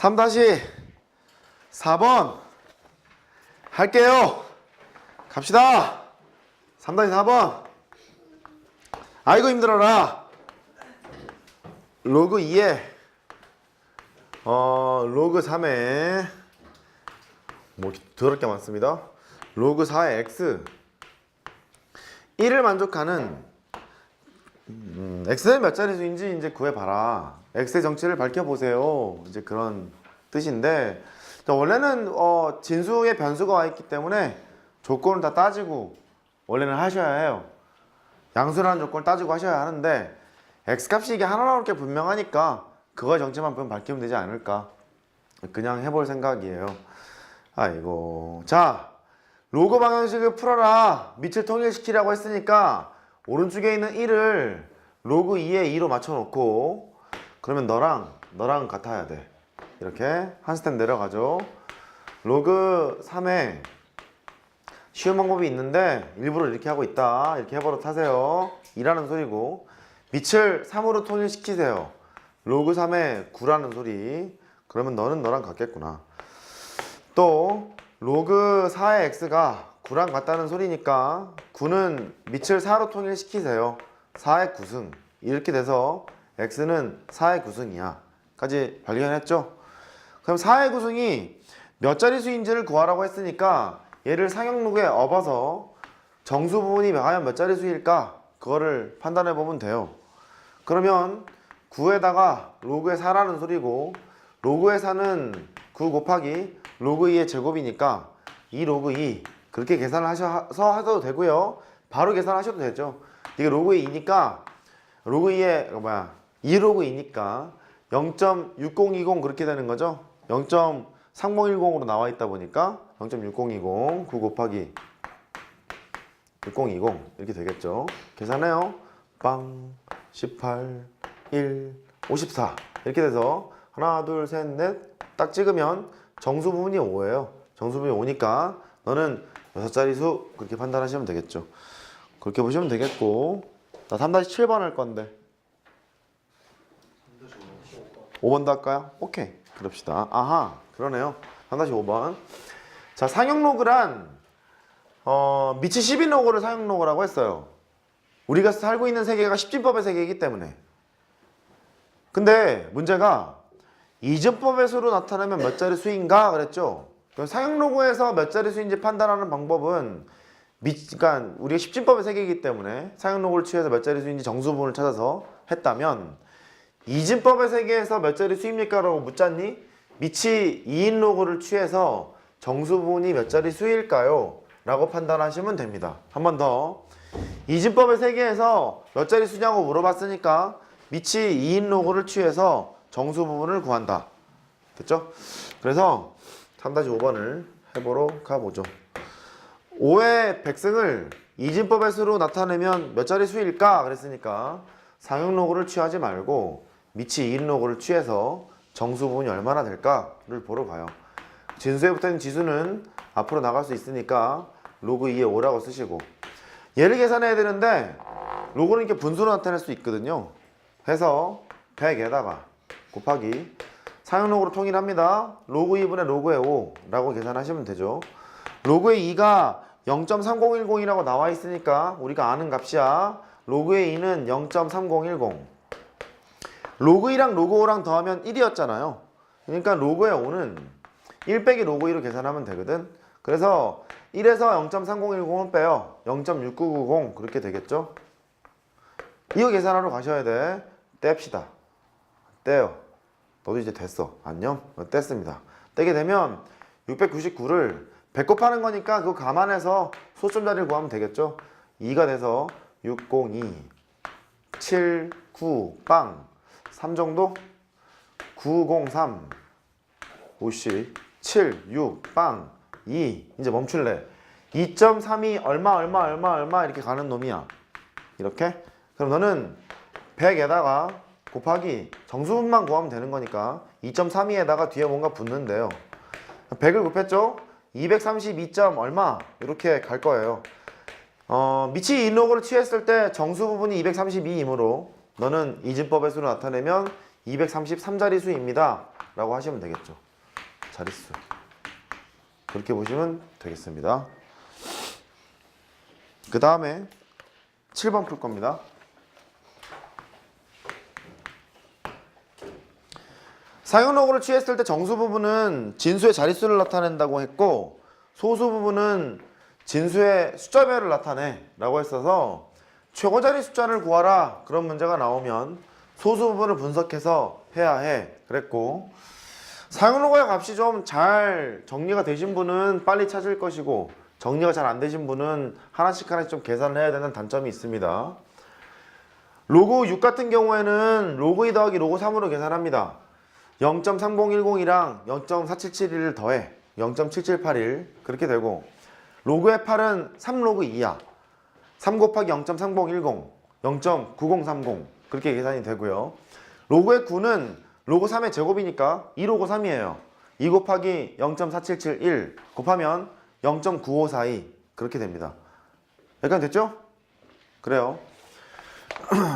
3-4번 할게요. 갑시다. 3-4번. 아이고 힘들어라. 로그 2에 로그 3에 뭐 더럽게 많습니다. 로그 4의 x 1을 만족하는 x는 몇 자리 수인지 이제 구해봐라. x의 정체를 밝혀보세요. 이제 그런 뜻인데, 원래는 진수의 변수가 와 있기 때문에 조건을 다 따지고 원래는 하셔야 해요. 양수라는 조건을 따지고 하셔야 하는데, x값이 이게 하나 나올 게 분명하니까 그거의 정체만 밝히면 되지 않을까. 그냥 해볼 생각이에요. 아이고. 자, 로그 방정식을 풀어라. 밑을 통일시키라고 했으니까 오른쪽에 있는 1을 로그 2에 2로 맞춰놓고, 그러면 너랑 같아야 돼. 이렇게 한 스텝 내려가죠. 로그 3에 쉬운 방법이 있는데 일부러 이렇게 하고 있다. 이렇게 해버릇 하세요. 2라는 소리고, 밑을 3으로 통일시키세요. 로그 3에 9라는 소리. 그러면 너랑 같겠구나. 또 로그 4의 x가 9랑 같다는 소리니까 9는 밑을 4로 통일시키세요. 4의 9승. 이렇게 돼서 x는 4의 9승이야 까지 발견했죠? 그럼 4의 9승이 몇 자리 수인지를 구하라고 했으니까 얘를 상형로그에 업어서 정수 부분이 과연 몇 자리 수일까? 그거를 판단해 보면 돼요. 그러면 9에다가 로그의 4라는 소리고, 로그의 4는 9 곱하기 로그 2의 제곱이니까 2 로그 2 그렇게 계산을 하셔서 하셔도 되고요. 바로 계산하셔도 되죠. 이게 로그 2니까 로그 2의 2 로그 2니까 0.6020 그렇게 되는 거죠. 0.3010으로 나와 있다 보니까 0.6020 9 곱하기 6020 이렇게 되겠죠. 계산해요. 빵 18 1 54 이렇게 돼서 하나 둘 셋 넷 딱 찍으면 정수 부분이 5예요. 정수 부분이 5니까 너는 6자리 수 그렇게 판단하시면 되겠죠. 그렇게 보시면 되겠고, 나 3-7번 할 건데 5번도 할까요? 오케이, 그럽시다. 아하, 그러네요. 3-5번. 자, 상형 로그란 밑이 10인 로그를 상형 로그라고 했어요. 우리가 살고 있는 세계가 10진법의 세계이기 때문에. 근데 문제가 이진법의 수로 나타내면 몇 자리 수인가 그랬죠. 상형 로그에서 몇 자리 수인지 판단하는 방법은 그러니까 우리가 10진법의 세계이기 때문에 상형 로그를 취해서 몇 자리 수인지 정수 부분을 찾아서 했다면, 이진법의 세계에서 몇 자리 수입니까? 라고 묻잖니? 밑이 2인 로그를 취해서 정수 부분이 몇 자리 수일까요? 라고 판단하시면 됩니다. 한 번 더. 이진법의 세계에서 몇 자리 수냐고 물어봤으니까 밑이 2인 로그를 취해서 정수 부분을 구한다. 됐죠? 그래서 3-5번을 해보러 가보죠. 5의 백승을 이진법의 수로 나타내면 몇 자리 수일까? 그랬으니까 상형 로그를 취하지 말고 밑이 2인 로그를 취해서 정수 부분이 얼마나 될까를 보러 가요. 진수에 붙어있는 지수는 앞으로 나갈 수 있으니까 로그 2에 5라고 쓰시고, 얘를 계산해야 되는데 로그는 이렇게 분수로 나타낼 수 있거든요. 해서 100에다가 곱하기 상형 로그로 통일합니다. 로그 2분의 로그의 5라고 계산하시면 되죠. 로그의 2가 0.3010이라고 나와 있으니까 우리가 아는 값이야. 로그의 2는 0.3010. 로그 2랑 로그 5랑 더하면 1이었잖아요. 그러니까 로그의 5는 1 빼기 로그 2로 계산하면 되거든. 그래서 1에서 0.3010은 빼요. 0.6990 그렇게 되겠죠. 이거 계산하러 가셔야 돼. 뗍시다. 떼요. 너도 이제 됐어. 안녕? 뗐습니다. 떼게 되면 699를 100 곱하는 거니까 그거 감안해서 소점 자리를 구하면 되겠죠. 2가 돼서 602 7 9 빵 3 정도? 903 50 7 6 빵 2 이제 멈출래. 2.32 얼마 이렇게 가는 놈이야. 이렇게. 그럼 너는 100에다가 곱하기 정수분만 구하면 되는 거니까 2.32에다가 뒤에 뭔가 붙는데요. 100을 곱했죠? 232. 얼마? 이렇게 갈 거예요. 밑이 인로그를 취했을 때 정수 부분이 232이므로 너는 이진법의 수로 나타내면 233자리 수입니다. 라고 하시면 되겠죠. 자릿수. 그렇게 보시면 되겠습니다. 그 다음에 7번 풀 겁니다. 사용로그를 취했을 때 정수 부분은 진수의 자릿수를 나타낸다고 했고 소수 부분은 진수의 숫자별을 나타내 라고 했어서 최고자리 숫자를 구하라 그런 문제가 나오면 소수 부분을 분석해서 해야 해 그랬고, 사용로그의 값이 좀 잘 정리가 되신 분은 빨리 찾을 것이고 정리가 잘 안 되신 분은 하나씩 좀 계산을 해야 되는 단점이 있습니다. 로그 6 같은 경우에는 로그 2 더하기 로그 3으로 계산합니다. 0.3010이랑 0.4771을 더해 0.7781 그렇게 되고, 로그의 8은 3로그 2야. 3 곱하기 0.3010 0.9030 그렇게 계산이 되고요. 로그의 9는 로그 3의 제곱이니까 2로그 3이에요. 2 곱하기 0.4771 곱하면 0.9542 그렇게 됩니다. 여기까지 됐죠? 그래요.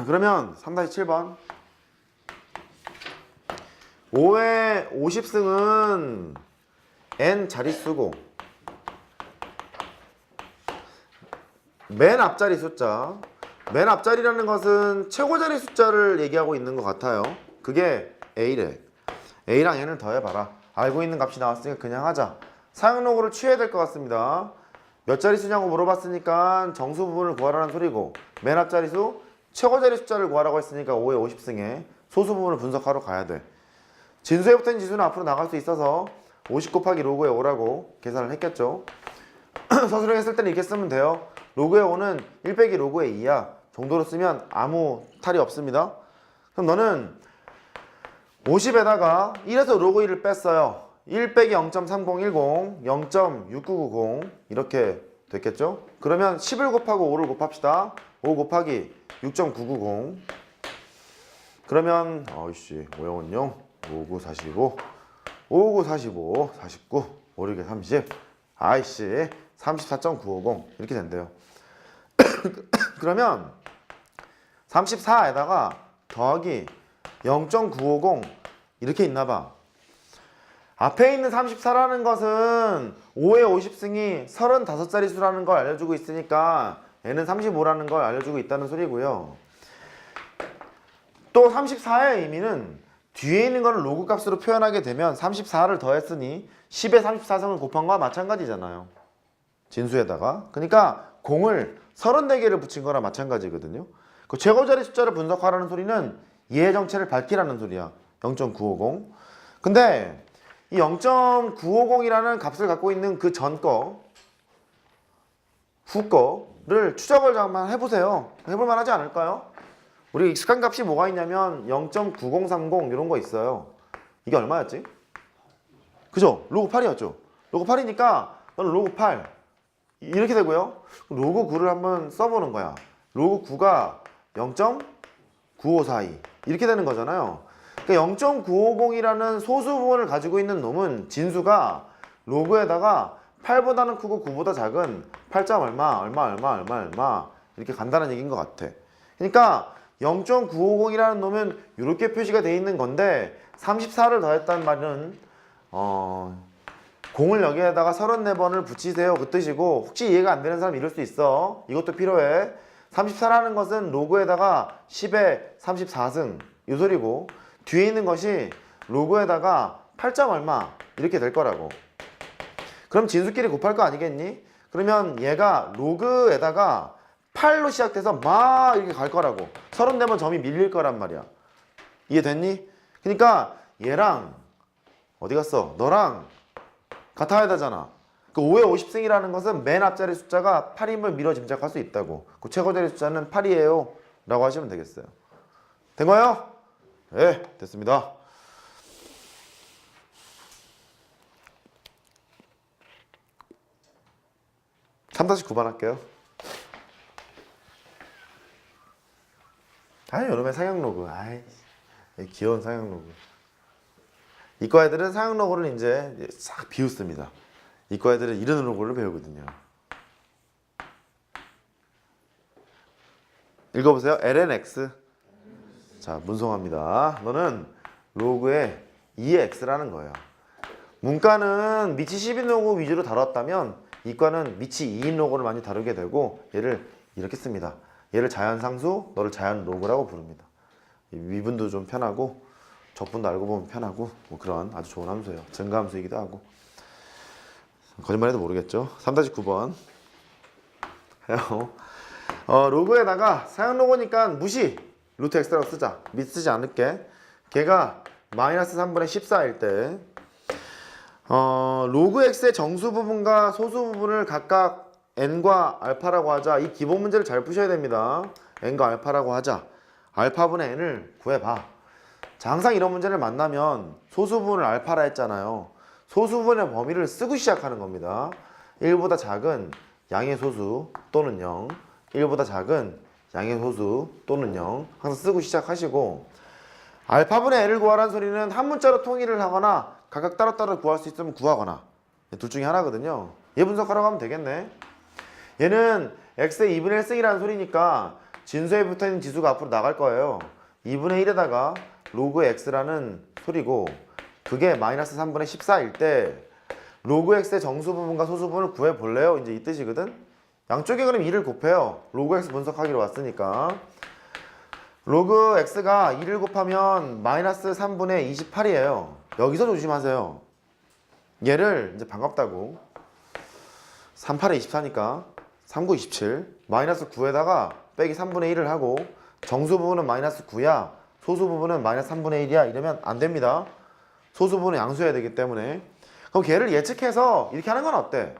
그러면 3-7번 5의 50승은 n 자릿수고 맨 앞자리 숫자, 맨 앞자리라는 것은 최고자리 숫자를 얘기하고 있는 것 같아요. 그게 A래. A랑 N을 더해봐라. 알고 있는 값이 나왔으니까 그냥 하자. 사용로그를 취해야 될 것 같습니다. 몇 자릿수냐고 물어봤으니까 정수 부분을 구하라는 소리고, 맨 앞자리수 최고자리 숫자를 구하라고 했으니까 5의 50승에 소수 부분을 분석하러 가야 돼. 진수에 붙은 지수는 앞으로 나갈 수 있어서 50 곱하기 로그의 5라고 계산을 했겠죠. 서술형 했을 때는 이렇게 쓰면 돼요. 로그의 5는 1 빼기 로그의 2야 정도로 쓰면 아무 탈이 없습니다. 그럼 너는 50에다가 1에서 로그 1을 뺐어요. 1 빼기 0.3010 0.6990 이렇게 됐겠죠. 그러면 10을 곱하고 5를 곱합시다. 5 곱하기 6.990 그러면 어이씨 5영은요 59 45 59 45 49 5 6에 30 아이씨 34.950 이렇게 된대요. 그러면 34에다가 더하기 0.950 이렇게 있나봐. 앞에 있는 34라는 것은 5의 50승이 35자리 수라는 걸 알려주고 있으니까 얘는 35라는 걸 알려주고 있다는 소리고요. 또 34의 의미는 뒤에 있는 거를 로그 값으로 표현하게 되면 34를 더했으니 10의 34승을 곱한 거와 마찬가지잖아요. 진수에다가. 그러니까 공을 34개를 붙인 거랑 마찬가지거든요. 그 최고자리 숫자를 분석하라는 소리는 얘의 정체를 밝히라는 소리야. 0.950. 근데 이 0.950이라는 값을 갖고 있는 그 전 거, 후 거를 추적을 잠깐 해보세요. 해볼 만하지 않을까요? 우리 익숙한 값이 뭐가 있냐면 0.9030 이런 거 있어요. 이게 얼마였지? 그죠? 로그 8이었죠? 로그 8이니까 너는 로그 8 이렇게 되고요. 로그 9를 한번 써보는 거야. 로그 9가 0.9542 이렇게 되는 거잖아요. 그러니까 0.950이라는 소수 부분을 가지고 있는 놈은 진수가 로그에다가 8보다는 크고 9보다 작은 8점 얼마 얼마 얼마 얼마 얼마 이렇게 간다는 얘기인 것 같아. 그러니까 0.950이라는 놈은 이렇게 표시가 돼 있는 건데 34를 더했다는 말은 공을 여기에다가 34번을 붙이세요 그 뜻이고, 혹시 이해가 안 되는 사람 이럴 수 있어. 이것도 필요해. 34라는 것은 로그에다가 10의 34승 이 소리고, 뒤에 있는 것이 로그에다가 8점 얼마 이렇게 될 거라고. 그럼 진수끼리 곱할 거 아니겠니? 그러면 얘가 로그에다가 8로 시작돼서 막 이렇게 갈 거라고. 34번 점이 밀릴 거란 말이야. 이해됐니? 그러니까 얘랑 어디 갔어? 너랑 같아야 되잖아. 그 5의 50승이라는 것은 맨 앞자리 숫자가 8임을 미뤄 짐작할 수 있다고. 그 최고자리 숫자는 8이에요 라고 하시면 되겠어요. 된 거예요? 네, 됐습니다. (3-9) 할게요. 요놈의 상향로그. 귀여운 상향로그. 이과 애들은 상향로그를 이제 싹 비웃습니다. 이과 애들은 이런 로그를 배우거든요. 읽어보세요. lnx. 자, 문송합니다. 너는 로그의 2의 x라는 거예요. 문과는 미치 10인 로그 위주로 다뤘다면 이과는 미치 2인 로그를 많이 다루게 되고 얘를 이렇게 씁니다. 얘를 자연상수, 너를 자연로그라고 부릅니다. 위분도 좀 편하고 적분도 알고 보면 편하고 뭐 그런 아주 좋은 함수예요. 증가함수이기도 하고. 거짓말해도 모르겠죠. 3-9번 해요. 로그에다가 사용로그니까 무시 루트 x라고 쓰자. 쓰지 않을게. 걔가 마이너스 3분의 14일 때 로그 x의 정수 부분과 소수 부분을 각각 n과 알파라고 하자. 이 기본 문제를 잘 푸셔야 됩니다. n과 알파라고 하자. 알파분의 n을 구해봐. 자, 항상 이런 문제를 만나면 소수 부분을 알파라 했잖아요. 소수 부분의 범위를 쓰고 시작하는 겁니다. 1보다 작은 양의 소수 또는 0, 1보다 작은 양의 소수 또는 0 항상 쓰고 시작하시고, 알파분의 n을 구하라는 소리는 한 문자로 통일을 하거나 각각 따로따로 구할 수 있으면 구하거나 둘 중에 하나거든요. 얘 분석하라고 하면 되겠네. 얘는 x의 2분의 1승이라는 소리니까 진수에 붙어있는 지수가 앞으로 나갈 거예요. 2분의 1에다가 로그 x라는 소리고, 그게 마이너스 3분의 14일 때 로그 x의 정수 부분과 소수 부분을 구해볼래요? 이제 이 뜻이거든. 양쪽에 그럼 2를 곱해요. 로그 x 분석하기로 왔으니까. 로그 x가 2를 곱하면 마이너스 3분의 28이에요. 여기서 조심하세요. 얘를 이제 반갑다고 38에 24니까 39, 27 마이너스 9에다가 빼기 3분의 1을 하고, 정수 부분은 마이너스 9야 소수 부분은 마이너스 3분의 1이야 이러면 안 됩니다. 소수 부분은 양수해야 되기 때문에. 그럼 걔를 예측해서 이렇게 하는 건 어때?